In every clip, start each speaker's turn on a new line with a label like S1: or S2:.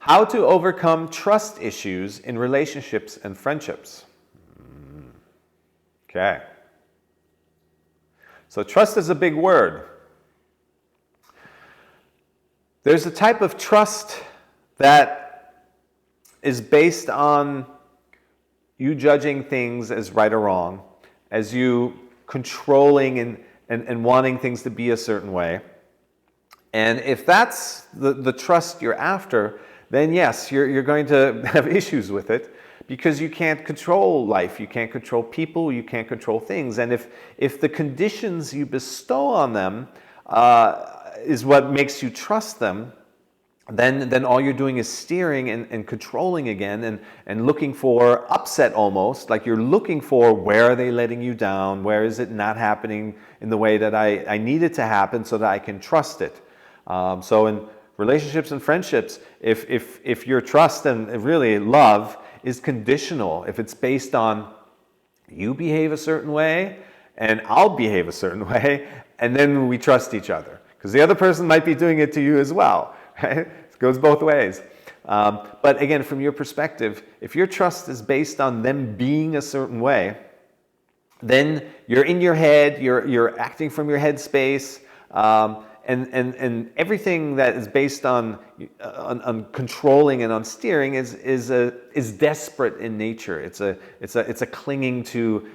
S1: How to overcome trust issues in relationships and friendships. Okay. So trust is a big word. There's a type of trust that is based on you judging things as right or wrong, as you controlling and wanting things to be a certain way. And if that's the trust you're after, then yes, you're going to have issues with it, because you can't control life, you can't control people, you can't control things. And if the conditions you bestow on them is what makes you trust them, then all you're doing is steering and controlling again and looking for upset almost, like you're looking for where are they letting you down, where is it not happening in the way that I need it to happen so that I can trust it. So in relationships and friendships, if your trust and really love is conditional, if it's based on you behave a certain way and I'll behave a certain way, and then we trust each other, because the other person might be doing it to you as well, right? It goes both ways. But again, from your perspective, if your trust is based on them being a certain way, then you're in your head, you're acting from your head space, and everything that is based on controlling and on steering is desperate in nature. It's a clinging to,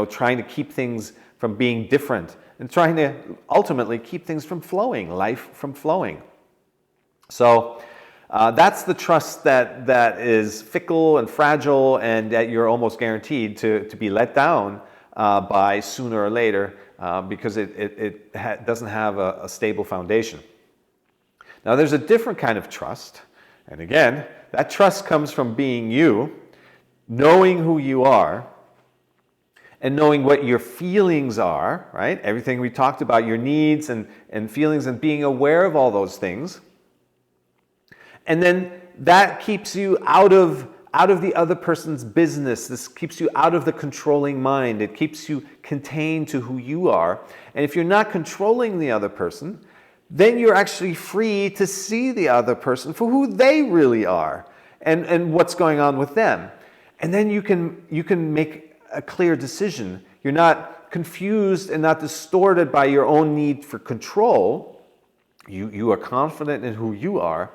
S1: trying to keep things from being different and trying to ultimately keep things from flowing, life from flowing. So that's the trust that is fickle and fragile, and that you're almost guaranteed to be let down by sooner or later, because it doesn't have a stable foundation. Now there's a different kind of trust, and again, that trust comes from being you, knowing who you are, and knowing what your feelings are, right? Everything we talked about, your needs and feelings, and being aware of all those things. And then that keeps you out of the other person's business. This keeps you out of the controlling mind. It keeps you contained to who you are. And if you're not controlling the other person, then you're actually free to see the other person for who they really are and what's going on with them. And then you can make a clear decision. You're not confused and not distorted by your own need for control. You are confident in who you are.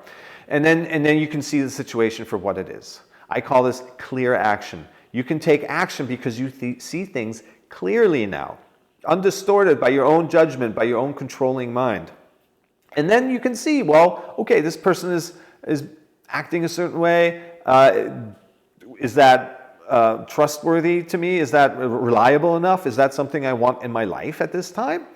S1: And then you can see the situation for what it is. I call this clear action. You can take action because you see things clearly now, undistorted by your own judgment, by your own controlling mind. And then you can see, well, okay, this person is acting a certain way. Is that trustworthy to me? Is that reliable enough? Is that something I want in my life at this time?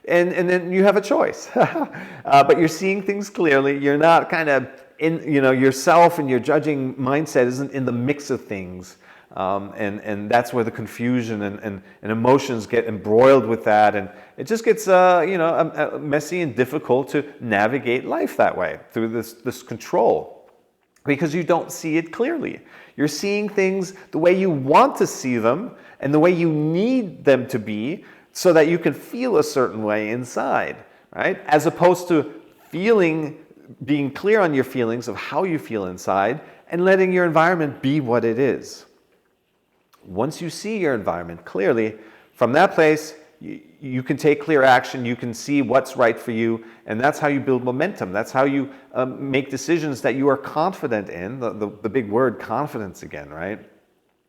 S1: And then you have a choice. But you're seeing things clearly. You're not kind of in, yourself and your judging mindset isn't in the mix of things. And that's where the confusion and emotions get embroiled with that. And it just gets, messy and difficult to navigate life that way, through this control, because you don't see it clearly. You're seeing things the way you want to see them and the way you need them to be, so that you can feel a certain way inside, right? As opposed to being clear on your feelings of how you feel inside and letting your environment be what it is. Once you see your environment clearly, from that place, you can take clear action, you can see what's right for you, and that's how you build momentum. That's how you make decisions that you are confident in, the big word, confidence again, right?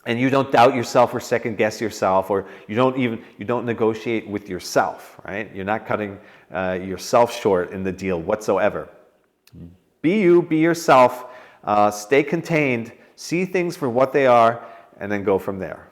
S1: And you don't doubt yourself or second guess yourself, or you don't negotiate with yourself, right? You're not cutting yourself short in the deal whatsoever. Be you, be yourself, stay contained, see things for what they are, and then go from there.